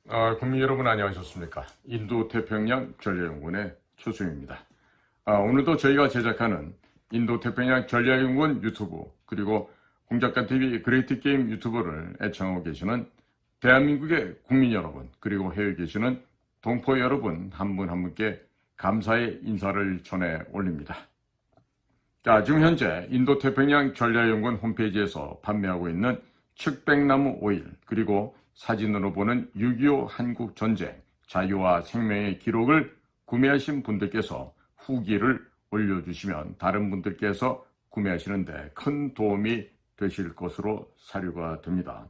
국민 여러분 안녕하셨습니까? 인도태평양 전략연구원의 최수영입니다. 오늘도 저희가 제작하는 인도태평양 전략연구원 유튜브 그리고 공작가TV 그레이트게임 유튜버를 애청하고 계시는 대한민국의 국민 여러분 그리고 해외에 계시는 동포 여러분 한 분 한 분께 감사의 인사를 전해 올립니다. 지금 현재 인도태평양 전략연구원 홈페이지에서 판매하고 있는 측백나무 오일 그리고 사진으로 보는 6.25 한국전쟁 자유와 생명의 기록을 구매하신 분들께서 후기를 올려주시면 다른 분들께서 구매하시는데 큰 도움이 되실 것으로 사료가 됩니다.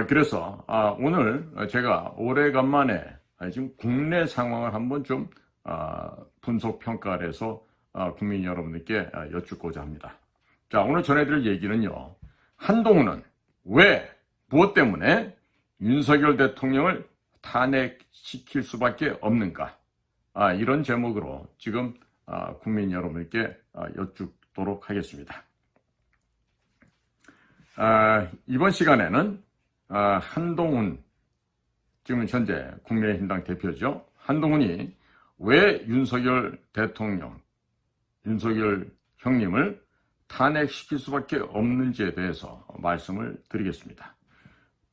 그래서 오늘 제가 오래간만에 지금 국내 상황을 한번 좀 분석 평가를 해서 국민 여러분들께 여쭙고자 합니다. 오늘 전해드릴 얘기는요. 한동훈은 왜, 무엇 때문에 윤석열 대통령을 탄핵시킬 수밖에 없는가? 이런 제목으로 지금 국민 여러분께 여쭙도록 하겠습니다. 이번 시간에는 한동훈, 지금 현재 국민의힘당 대표죠. 한동훈이 왜 윤석열 대통령, 윤석열 형님을 탄핵시킬 수밖에 없는지에 대해서 말씀을 드리겠습니다.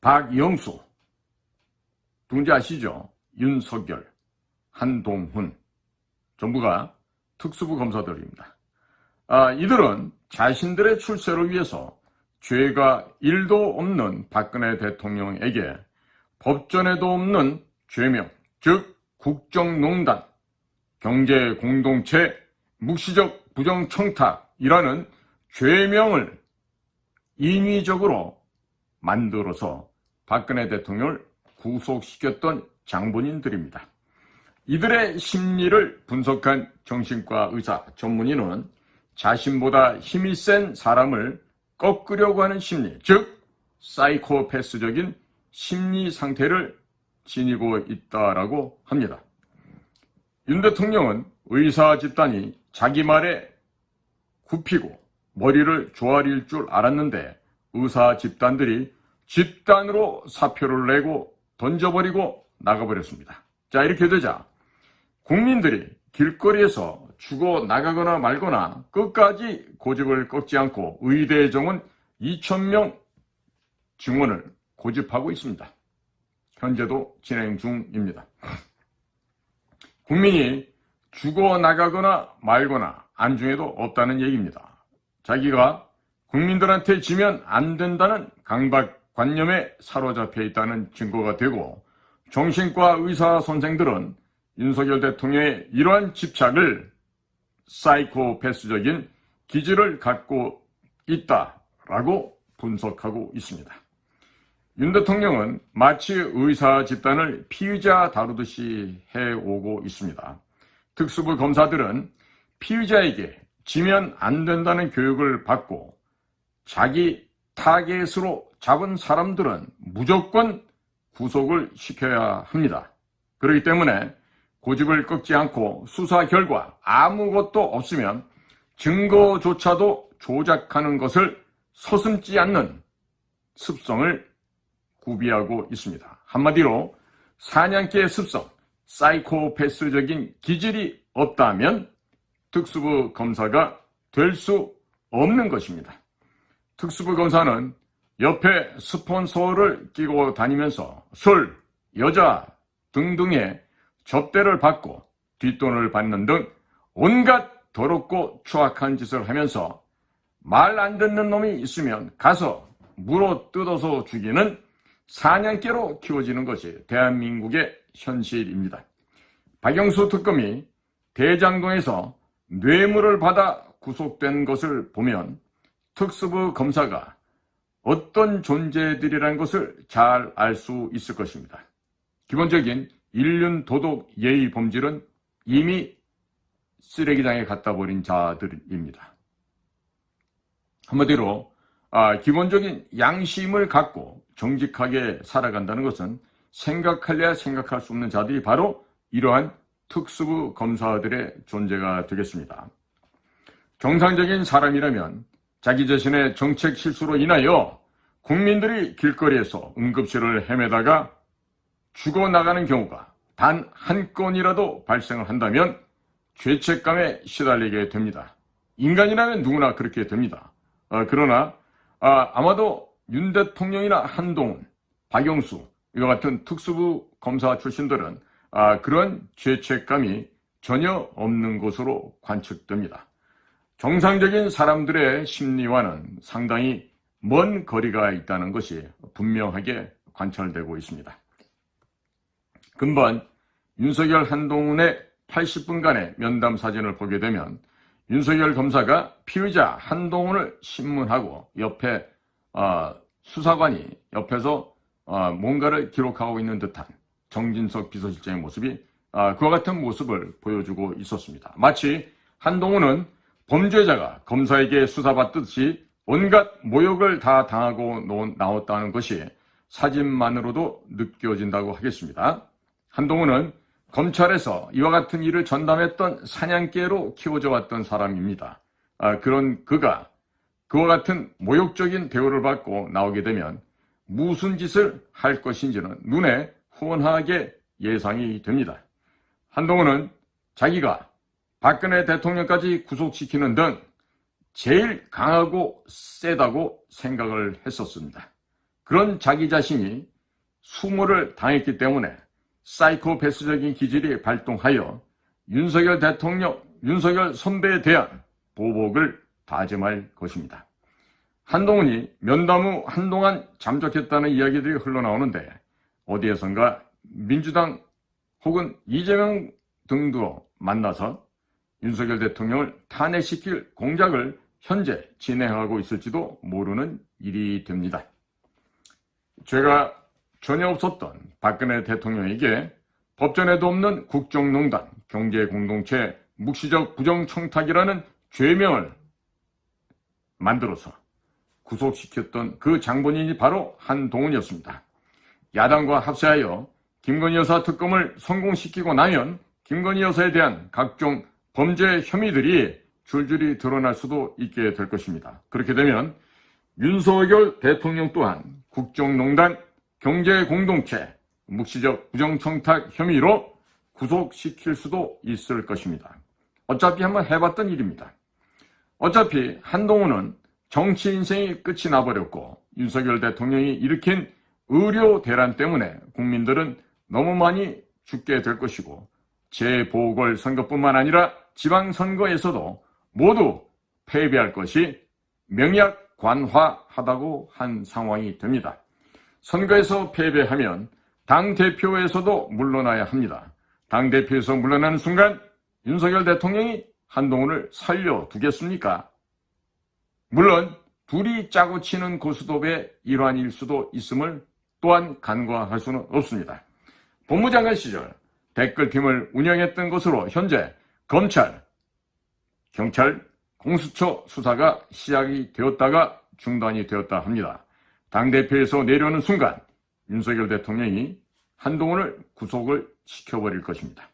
박영수, 누군지 아시죠? 윤석열, 한동훈, 전부가 특수부 검사들입니다. 이들은 자신들의 출세를 위해서 죄가 1도 없는 박근혜 대통령에게 법전에도 없는 죄명, 즉 국정농단, 경제공동체, 묵시적 부정청탁이라는 죄명을 인위적으로 만들어서 박근혜 대통령을 구속시켰던 장본인들입니다. 이들의 심리를 분석한 정신과 의사 전문의는 자신보다 힘이 센 사람을 꺾으려고 하는 심리, 즉 사이코패스적인 심리 상태를 지니고 있다라고 합니다. 윤 대통령은 의사 집단이 자기 말에 굽히고 머리를 조아릴 줄 알았는데 의사 집단들이 집단으로 사표를 내고 던져버리고 나가버렸습니다. 이렇게 되자 국민들이 길거리에서 죽어 나가거나 말거나 끝까지 고집을 꺾지 않고 의대 정원 2,000명 증원을 고집하고 있습니다. 현재도 진행 중입니다. 국민이 죽어 나가거나 말거나 안중에도 없다는 얘기입니다. 자기가 국민들한테 지면 안 된다는 강박관념에 사로잡혀 있다는 증거가 되고 정신과 의사 선생들은 윤석열 대통령의 이러한 집착을 사이코패스적인 기질을 갖고 있다라고 분석하고 있습니다. 윤 대통령은 마치 의사 집단을 피의자 다루듯이 해오고 있습니다. 특수부 검사들은 피의자에게 지면 안 된다는 교육을 받고 자기 타겟으로 잡은 사람들은 무조건 구속을 시켜야 합니다. 그렇기 때문에 고집을 꺾지 않고 수사 결과 아무것도 없으면 증거조차도 조작하는 것을 서슴지 않는 습성을 구비하고 있습니다. 한마디로 사냥개의 습성, 사이코패스적인 기질이 없다면 특수부 검사가 될 수 없는 것입니다. 특수부 검사는 옆에 스폰서를 끼고 다니면서 술, 여자 등등의 접대를 받고 뒷돈을 받는 등 온갖 더럽고 추악한 짓을 하면서 말 안 듣는 놈이 있으면 가서 물어 뜯어서 죽이는 사냥개로 키워지는 것이 대한민국의 현실입니다. 박영수 특검이 대장동에서 뇌물을 받아 구속된 것을 보면 특수부 검사가 어떤 존재들이라는 것을 잘 알 수 있을 것입니다. 기본적인 인륜, 도덕, 예의, 범질은 이미 쓰레기장에 갖다 버린 자들입니다. 한마디로 기본적인 양심을 갖고 정직하게 살아간다는 것은 생각할래야 생각할 수 없는 자들이 바로 이러한 특수부 검사들의 존재가 되겠습니다. 정상적인 사람이라면 자기 자신의 정책 실수로 인하여 국민들이 길거리에서 응급실을 헤매다가 죽어나가는 경우가 단 한 건이라도 발생을 한다면 죄책감에 시달리게 됩니다. 인간이라면 누구나 그렇게 됩니다. 그러나 아마도 윤 대통령이나 한동훈, 박영수 이와 같은 특수부 검사 출신들은 그런 죄책감이 전혀 없는 것으로 관측됩니다. 정상적인 사람들의 심리와는 상당히 먼 거리가 있다는 것이 분명하게 관찰되고 있습니다. 금번 윤석열 한동훈의 80분간의 면담 사진을 보게 되면 윤석열 검사가 피의자 한동훈을 신문하고 옆에 수사관이 옆에서 뭔가를 기록하고 있는 듯한 정진석 비서실장의 모습이 그와 같은 모습을 보여주고 있었습니다. 마치 한동훈은 범죄자가 검사에게 수사받듯이 온갖 모욕을 다 당하고 나왔다는 것이 사진만으로도 느껴진다고 하겠습니다. 한동훈은 검찰에서 이와 같은 일을 전담했던 사냥개로 키워져 왔던 사람입니다. 그런 그가 그와 같은 모욕적인 대우를 받고 나오게 되면 무슨 짓을 할 것인지는 눈에 훤하게 예상이 됩니다. 한동훈은 자기가 박근혜 대통령까지 구속시키는 등 제일 강하고 세다고 생각을 했었습니다. 그런 자기 자신이 수모를 당했기 때문에 사이코패스적인 기질이 발동하여 윤석열 대통령, 윤석열 선배에 대한 보복을 다짐할 것입니다. 한동훈이 면담 후 한동안 잠적했다는 이야기들이 흘러나오는데 어디에선가 민주당 혹은 이재명 등도 만나서 윤석열 대통령을 탄핵시킬 공작을 현재 진행하고 있을지도 모르는 일이 됩니다. 죄가 전혀 없었던 박근혜 대통령에게 법전에도 없는 국정농단, 경제공동체, 묵시적 부정청탁이라는 죄명을 만들어서 구속시켰던 그 장본인이 바로 한동훈이었습니다. 야당과 합세하여 김건희 여사 특검을 성공시키고 나면 김건희 여사에 대한 각종 범죄 혐의들이 줄줄이 드러날 수도 있게 될 것입니다. 그렇게 되면 윤석열 대통령 또한 국정농단, 경제공동체, 묵시적 부정청탁 혐의로 구속시킬 수도 있을 것입니다. 어차피 한번 해봤던 일입니다. 어차피 한동훈은 정치 인생이 끝이 나버렸고 윤석열 대통령이 일으킨 의료 대란 때문에 국민들은 너무 많이 죽게 될 것이고 재보궐선거뿐만 아니라 지방선거에서도 모두 패배할 것이 명약관화하다고 한 상황이 됩니다. 선거에서 패배하면 당대표에서도 물러나야 합니다. 당대표에서 물러나는 순간 윤석열 대통령이 한동훈을 살려두겠습니까? 물론 둘이 짜고 치는 고스톱의 일환일 수도 있음을 또한 간과할 수는 없습니다. 법무장관 시절 댓글팀을 운영했던 것으로 현재 검찰, 경찰, 공수처 수사가 시작이 되었다가 중단이 되었다 합니다. 당대표에서 내려오는 순간 윤석열 대통령이 한동훈을 구속을 시켜버릴 것입니다.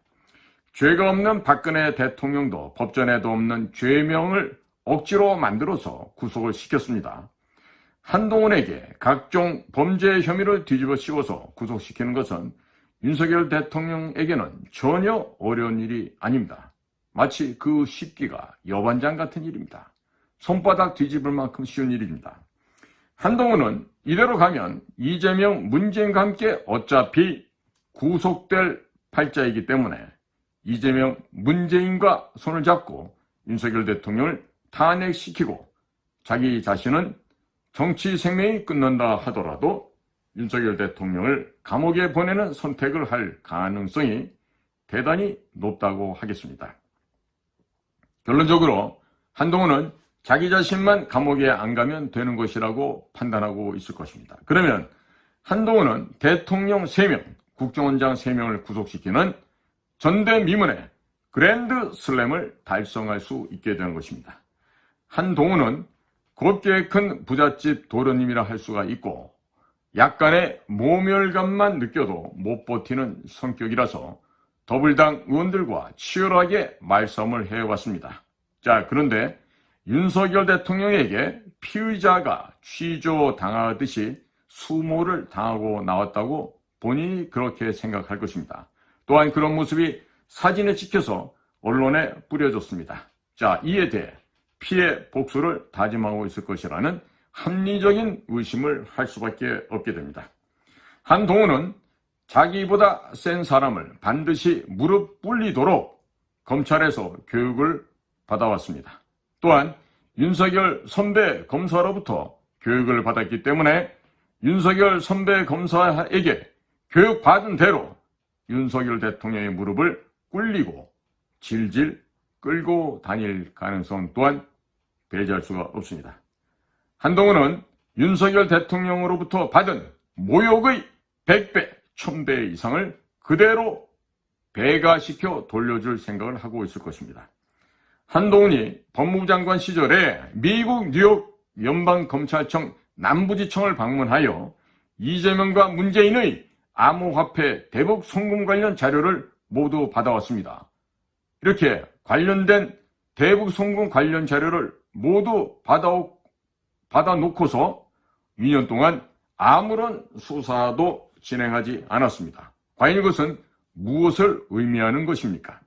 죄가 없는 박근혜 대통령도 법전에도 없는 죄명을 억지로 만들어서 구속을 시켰습니다. 한동훈에게 각종 범죄 혐의를 뒤집어 씌워서 구속시키는 것은 윤석열 대통령에게는 전혀 어려운 일이 아닙니다. 마치 그 쉽기가 여반장 같은 일입니다. 손바닥 뒤집을 만큼 쉬운 일입니다. 한동훈은 이대로 가면 이재명, 문재인과 함께 어차피 구속될 팔자이기 때문에 이재명, 문재인과 손을 잡고 윤석열 대통령을 탄핵시키고 자기 자신은 정치 생명이 끝난다 하더라도 윤석열 대통령을 감옥에 보내는 선택을 할 가능성이 대단히 높다고 하겠습니다. 결론적으로 한동훈은 자기 자신만 감옥에 안 가면 되는 것이라고 판단하고 있을 것입니다. 그러면 한동훈은 대통령 3명, 국정원장 3명을 구속시키는 전대미문의 그랜드 슬램을 달성할 수 있게 되는 것입니다. 한동훈은 곱게 큰 부잣집 도련님이라 할 수가 있고 약간의 모멸감만 느껴도 못 버티는 성격이라서 더불당 의원들과 치열하게 말싸움을 해왔습니다. 자, 그런데 윤석열 대통령에게 피의자가 취조당하듯이 수모를 당하고 나왔다고 본인이 그렇게 생각할 것입니다. 또한 그런 모습이 사진에 찍혀서 언론에 뿌려졌습니다. 자, 이에 대해 피해 복수를 다짐하고 있을 것이라는 합리적인 의심을 할 수밖에 없게 됩니다. 한동훈은 자기보다 센 사람을 반드시 무릎 꿇리도록 검찰에서 교육을 받아왔습니다. 또한 윤석열 선배 검사로부터 교육을 받았기 때문에 윤석열 선배 검사에게 교육받은 대로 윤석열 대통령의 무릎을 꿇리고 질질 끌고 다닐 가능성 또한 배제할 수가 없습니다. 한동훈은 윤석열 대통령으로부터 받은 모욕의 100배, 1000배 이상을 그대로 배가시켜 돌려줄 생각을 하고 있을 것입니다. 한동훈이 법무부 장관 시절에 미국 뉴욕 연방검찰청 남부지청을 방문하여 이재명과 문재인의 암호화폐 대북 송금 관련 자료를 모두 받아왔습니다. 이렇게 관련된 대북 송금 관련 자료를 모두 받아놓고서 2년 동안 아무런 수사도 진행하지 않았습니다. 과연 이것은 무엇을 의미하는 것입니까?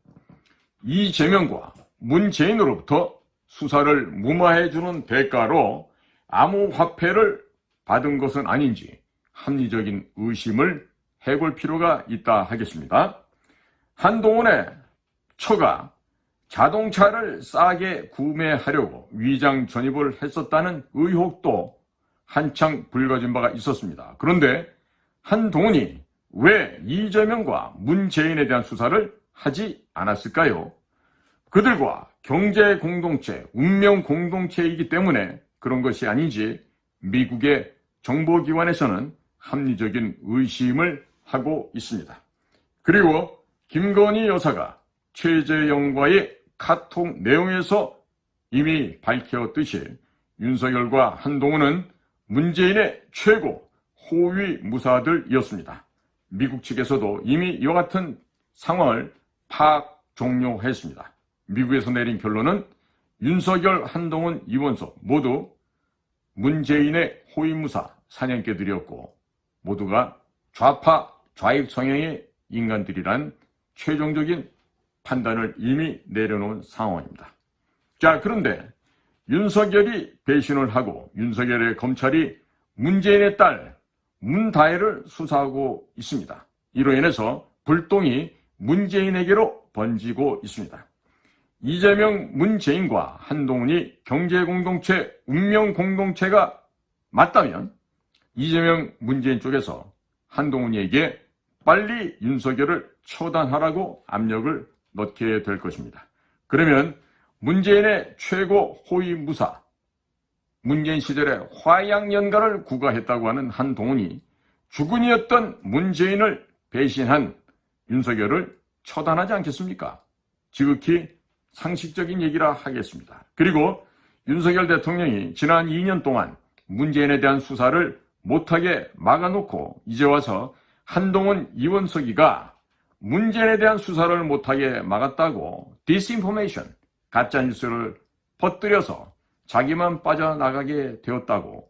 이재명과 문재인으로부터 수사를 무마해주는 대가로 암호화폐를 받은 것은 아닌지 합리적인 의심을 해볼 필요가 있다 하겠습니다. 한동훈의 처가 자동차를 싸게 구매하려고 위장 전입을 했었다는 의혹도 한창 불거진 바가 있었습니다. 그런데 한동훈이 왜 이재명과 문재인에 대한 수사를 하지 않았을까요? 그들과 경제 공동체, 운명 공동체이기 때문에 그런 것이 아닌지 미국의 정보기관에서는 합리적인 의심을 하고 있습니다. 그리고 김건희 여사가 최재형과의 카톡 내용에서 이미 밝혔듯이 윤석열과 한동훈은 문재인의 최고 호위 무사들이었습니다. 미국 측에서도 이미 이와 같은 상황을 파악 종료했습니다. 미국에서 내린 결론은 윤석열, 한동훈, 이원석 모두 문재인의 호위무사 사냥개들이었고 모두가 좌파 좌익 성향의 인간들이란 최종적인 판단을 이미 내려놓은 상황입니다. 자, 그런데 윤석열이 배신을 하고 윤석열의 검찰이 문재인의 딸 문다혜를 수사하고 있습니다. 이로 인해서 불똥이 문재인에게로 번지고 있습니다. 이재명, 문재인과 한동훈이 경제공동체, 운명공동체가 맞다면 이재명, 문재인 쪽에서 한동훈에게 빨리 윤석열을 처단하라고 압력을 넣게 될 것입니다. 그러면 문재인의 최고 호위무사, 문재인 시절에 화양연가를 구가했다고 하는 한동훈이 주군이었던 문재인을 배신한 윤석열을 처단하지 않겠습니까? 지극히 상식적인 얘기라 하겠습니다. 그리고 윤석열 대통령이 지난 2년 동안 문재인에 대한 수사를 못하게 막아놓고 이제 와서 한동훈, 이원석이가 문재인에 대한 수사를 못하게 막았다고 디스인포메이션, 가짜뉴스를 퍼뜨려서 자기만 빠져나가게 되었다고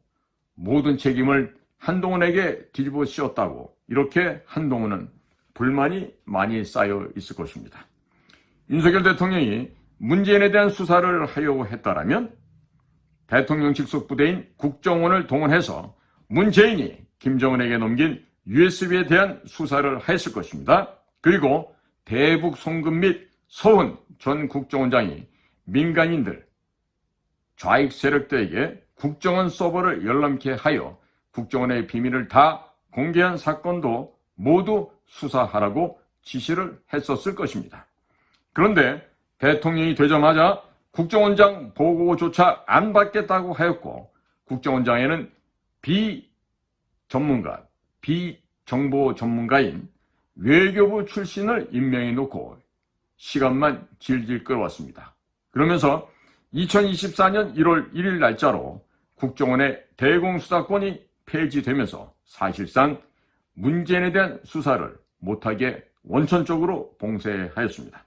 모든 책임을 한동훈에게 뒤집어 씌웠다고 이렇게 한동훈은 불만이 많이 쌓여 있을 것입니다. 윤석열 대통령이 문재인에 대한 수사를 하려고 했다라면 대통령 직속 부대인 국정원을 동원해서 문재인이 김정은에게 넘긴 USB에 대한 수사를 했을 것입니다. 그리고 대북 송금 및 서훈 전 국정원장이 민간인들, 좌익 세력들에게 국정원 서버를 열람케 하여 국정원의 비밀을 다 공개한 사건도 모두 수사하라고 지시를 했었을 것입니다. 그런데 대통령이 되자마자 국정원장 보고조차 안 받겠다고 하였고 국정원장에는 비전문가, 비정보 전문가인 외교부 출신을 임명해 놓고 시간만 질질 끌어왔습니다. 그러면서 2024년 1월 1일 날짜로 국정원의 대공수사권이 폐지되면서 사실상 문재인에 대한 수사를 못하게 원천적으로 봉쇄하였습니다.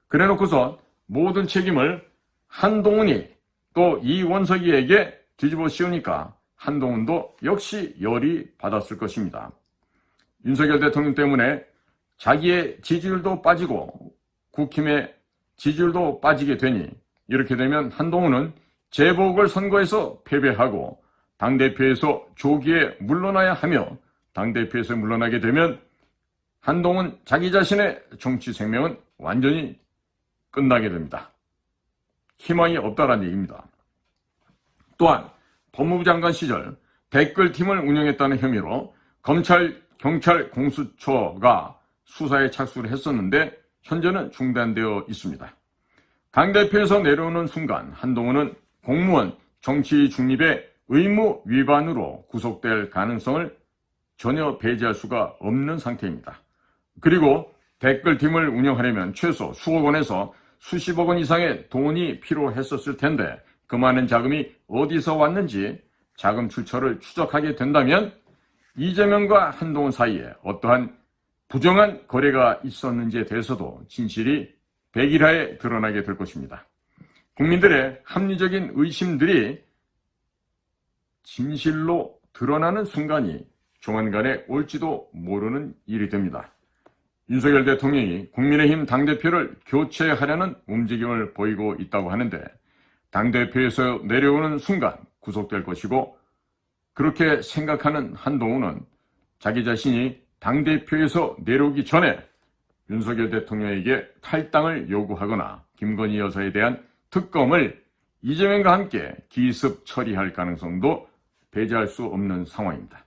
그래놓고서 모든 책임을 한동훈이 또 이원석이에게 뒤집어 씌우니까 한동훈도 역시 열이 받았을 것입니다. 윤석열 대통령 때문에 자기의 지지율도 빠지고 국힘의 지지율도 빠지게 되니 이렇게 되면 한동훈은 재보궐선거에서 패배하고 당대표에서 조기에 물러나야 하며 당대표에서 물러나게 되면 한동훈 자기 자신의 정치 생명은 완전히 끝나게 됩니다. 희망이 없다라는 얘기입니다. 또한 법무부 장관 시절 댓글팀을 운영했다는 혐의로 검찰, 경찰 공수처가 수사에 착수를 했었는데 현재는 중단되어 있습니다. 당대표에서 내려오는 순간 한동훈은 공무원 정치 중립의 의무 위반으로 구속될 가능성을 전혀 배제할 수가 없는 상태입니다. 그리고 댓글팀을 운영하려면 최소 수억 원에서 수십억 원 이상의 돈이 필요했었을 텐데 그 많은 자금이 어디서 왔는지 자금 출처를 추적하게 된다면 이재명과 한동훈 사이에 어떠한 부정한 거래가 있었는지에 대해서도 진실이 백일하에 드러나게 될 것입니다. 국민들의 합리적인 의심들이 진실로 드러나는 순간이 조만간에 올지도 모르는 일이 됩니다. 윤석열 대통령이 국민의힘 당대표를 교체하려는 움직임을 보이고 있다고 하는데 당대표에서 내려오는 순간 구속될 것이고 그렇게 생각하는 한동훈은 자기 자신이 당대표에서 내려오기 전에 윤석열 대통령에게 탈당을 요구하거나 김건희 여사에 대한 특검을 이재명과 함께 기습 처리할 가능성도 배제할 수 없는 상황입니다.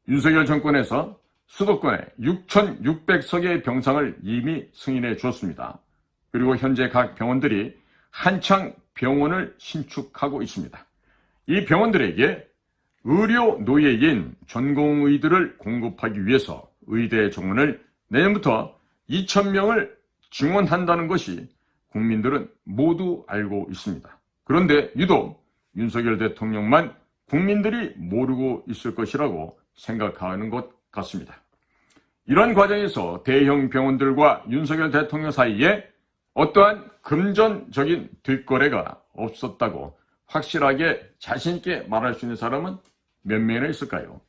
윤석열 정권에서 수도권에 6,600석의 병상을 이미 승인해 주었습니다. 그리고 현재 각 병원들이 한창 병원을 신축하고 있습니다. 이 병원들에게 의료 노예인 전공의들을 공급하기 위해서 의대 정원을 내년부터 2,000명을 증원한다는 것이 국민들은 모두 알고 있습니다. 그런데 유독 윤석열 대통령만 국민들이 모르고 있을 것이라고 생각하는 것 같습니다. 이런 과정에서 대형 병원들과 윤석열 대통령 사이에 어떠한 금전적인 뒷거래가 없었다고 확실하게 자신있게 말할 수 있는 사람은 몇 명이나 있을까요?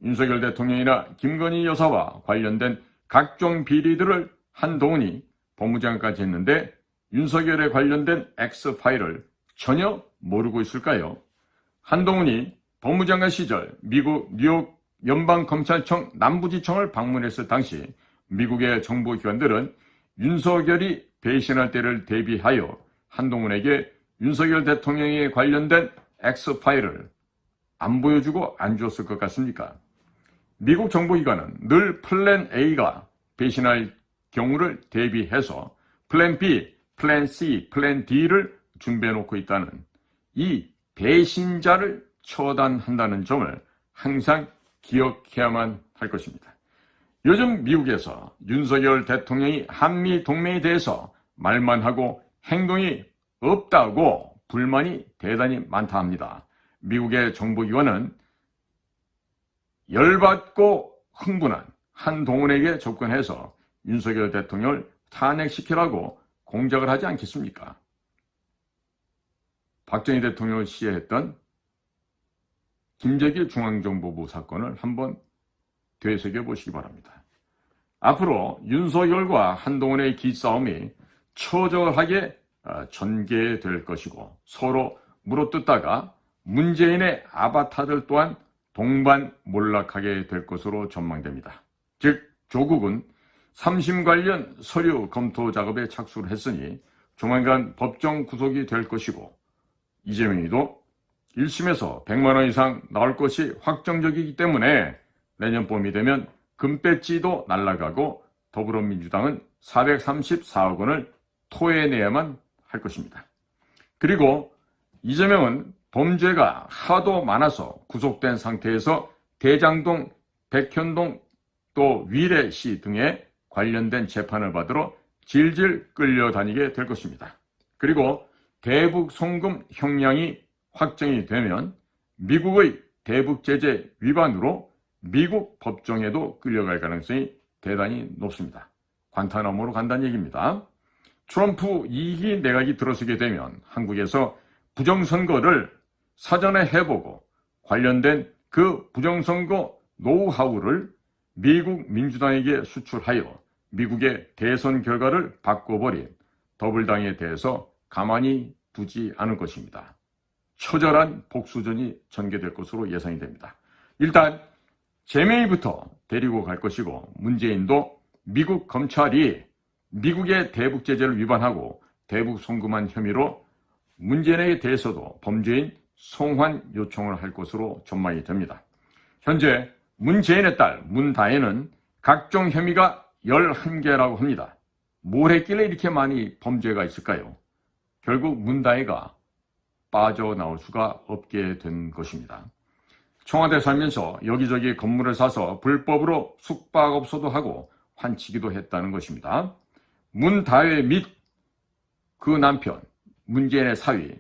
윤석열 대통령이나 김건희 여사와 관련된 각종 비리들을 한동훈이 법무장관까지 했는데 윤석열에 관련된 X파일을 전혀 모르고 있을까요? 한동훈이 법무장관 시절 미국 뉴욕 연방검찰청 남부지청을 방문했을 당시 미국의 정보기관들은 윤석열이 배신할 때를 대비하여 한동훈에게 윤석열 대통령에 관련된 X파일을 안 보여주고 안 줬을 것 같습니까? 미국 정보기관은 늘 플랜 A가 배신할 경우를 대비해서 플랜 B, 플랜 C, 플랜 D를 준비해놓고 있다는 이 배신자를 처단한다는 점을 항상 기억해야만 할 것입니다. 요즘 미국에서 윤석열 대통령이 한미 동맹에 대해서 말만 하고 행동이 없다고 불만이 대단히 많다 합니다. 미국의 정보기관은 열받고 흥분한 한동훈에게 접근해서 윤석열 대통령을 탄핵시키라고 공작을 하지 않겠습니까? 박정희 대통령을 시해했던 김재길 중앙정보부 사건을 한번 되새겨 보시기 바랍니다. 앞으로 윤석열과 한동훈의 기싸움이 처절하게 전개될 것이고 서로 물어뜯다가 문재인의 아바타들 또한 동반몰락하게 될 것으로 전망됩니다. 즉 조국은 3심 관련 서류 검토 작업에 착수를 했으니 조만간 법정 구속이 될 것이고 이재명이도 1심에서 100만 원 이상 나올 것이 확정적이기 때문에 내년 봄이 되면 금배지도 날아가고 더불어민주당은 434억 원을 토해내야만 할 것입니다. 그리고 이재명은 범죄가 하도 많아서 구속된 상태에서 대장동, 백현동 또 위례시 등에 관련된 재판을 받으러 질질 끌려다니게 될 것입니다. 그리고 대북 송금 형량이 확정이 되면 미국의 대북 제재 위반으로 미국 법정에도 끌려갈 가능성이 대단히 높습니다. 관타나모로 간다는 얘기입니다. 트럼프 2기 내각이 들어서게 되면 한국에서 부정선거를 사전에 해보고 관련된 그 부정선거 노하우를 미국 민주당에게 수출하여 미국의 대선 결과를 바꿔버린 더블당에 대해서 가만히 두지 않을 것입니다. 처절한 복수전이 전개될 것으로 예상이 됩니다. 일단 제메이부터 데리고 갈 것이고, 문재인도 미국 검찰이 미국의 대북 제재를 위반하고 대북 송금한 혐의로 문재인에 대해서도 범죄인 송환 요청을 할 것으로 전망이 됩니다. 현재 문재인의 딸 문다혜는 각종 혐의가 11개라고 합니다. 뭘 했길래 이렇게 많이 범죄가 있을까요? 결국 문다혜가 빠져나올 수가 없게 된 것입니다. 청와대 살면서 여기저기 건물을 사서 불법으로 숙박업소도 하고 환치기도 했다는 것입니다. 문다혜 및 그 남편 문재인의 사위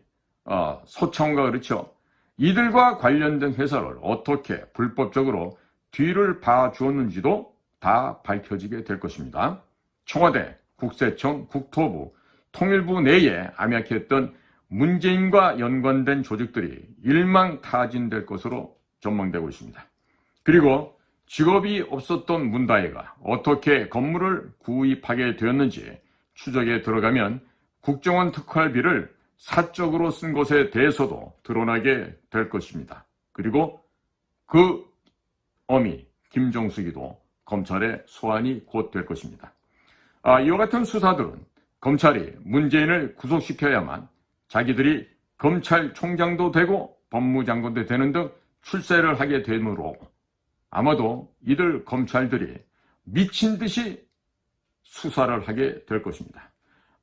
서청과 그렇죠. 이들과 관련된 회사를 어떻게 불법적으로 뒤를 봐주었는지도 다 밝혀지게 될 것입니다. 청와대, 국세청, 국토부, 통일부 내에 암약했던 문재인과 연관된 조직들이 일망타진될 것으로 전망되고 있습니다. 그리고 직업이 없었던 문다혜가 어떻게 건물을 구입하게 되었는지 추적에 들어가면 국정원 특활비를 사적으로 쓴 것에 대해서도 드러나게 될 것입니다. 그리고 그 어미 김정숙이도 검찰에 소환이 곧 될 것입니다. 이와 같은 수사들은 검찰이 문재인을 구속시켜야만 자기들이 검찰총장도 되고 법무장관도 되는 등 출세를 하게 되므로 아마도 이들 검찰들이 미친 듯이 수사를 하게 될 것입니다.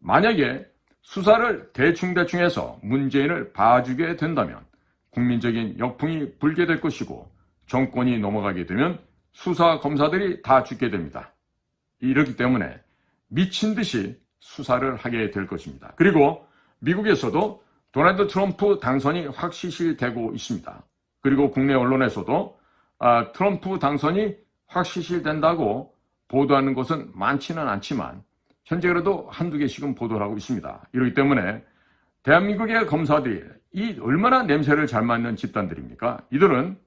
만약에 수사를 대충대충 해서 문재인을 봐주게 된다면 국민적인 역풍이 불게 될 것이고, 정권이 넘어가게 되면 수사 검사들이 다 죽게 됩니다. 이렇기 때문에 미친 듯이 수사를 하게 될 것입니다. 그리고 미국에서도 도널드 트럼프 당선이 확실시되고 있습니다. 그리고 국내 언론에서도 트럼프 당선이 확실시된다고 보도하는 것은 많지는 않지만 현재 그래도 한두 개씩은 보도를 하고 있습니다. 이렇기 때문에 대한민국의 검사들이 이 얼마나 냄새를 잘 맡는 집단들입니까? 이들은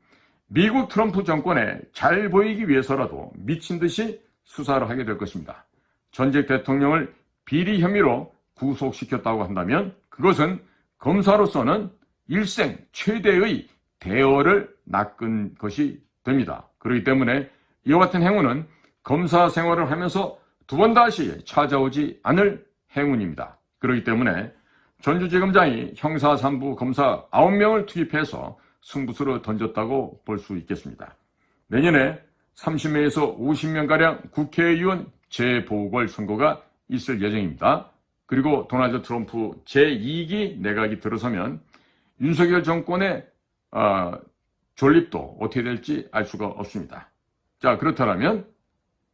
미국 트럼프 정권에 잘 보이기 위해서라도 미친 듯이 수사를 하게 될 것입니다. 전직 대통령을 비리 혐의로 구속시켰다고 한다면 그것은 검사로서는 일생 최대의 대어를 낚은 것이 됩니다. 그렇기 때문에 이와 같은 행운은 검사 생활을 하면서 두 번 다시 찾아오지 않을 행운입니다. 그렇기 때문에 전주지검장이 형사 3부 검사 9명을 투입해서 승부수를 던졌다고 볼 수 있겠습니다. 내년에 30명에서 50명가량 국회의원 재보궐선거가 있을 예정입니다. 그리고 도널드 트럼프 제2기 내각이 들어서면 윤석열 정권의 존립도 어떻게 될지 알 수가 없습니다. 자, 그렇다면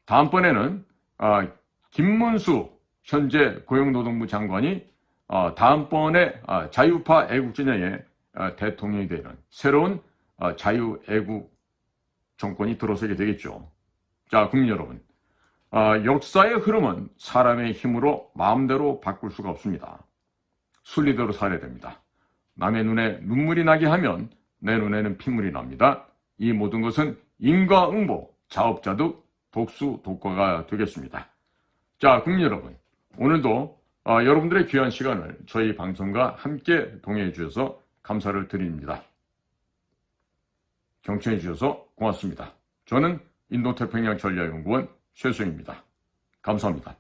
다음번에는 김문수 현재 고용노동부 장관이 다음번에 자유파 애국진영의 대통령이 되는 새로운 자유애국 정권이 들어서게 되겠죠. 자, 국민 여러분, 역사의 흐름은 사람의 힘으로 마음대로 바꿀 수가 없습니다. 순리대로 살아야 됩니다. 남의 눈에 눈물이 나게 하면 내 눈에는 핏물이 납니다. 이 모든 것은 인과응보, 자업자득, 독수독과가 되겠습니다. 자, 국민 여러분, 오늘도 여러분들의 귀한 시간을 저희 방송과 함께 동행해 주셔서 감사를 드립니다. 경청해 주셔서 고맙습니다. 저는 인도태평양 전략연구원 최수영입니다. 감사합니다.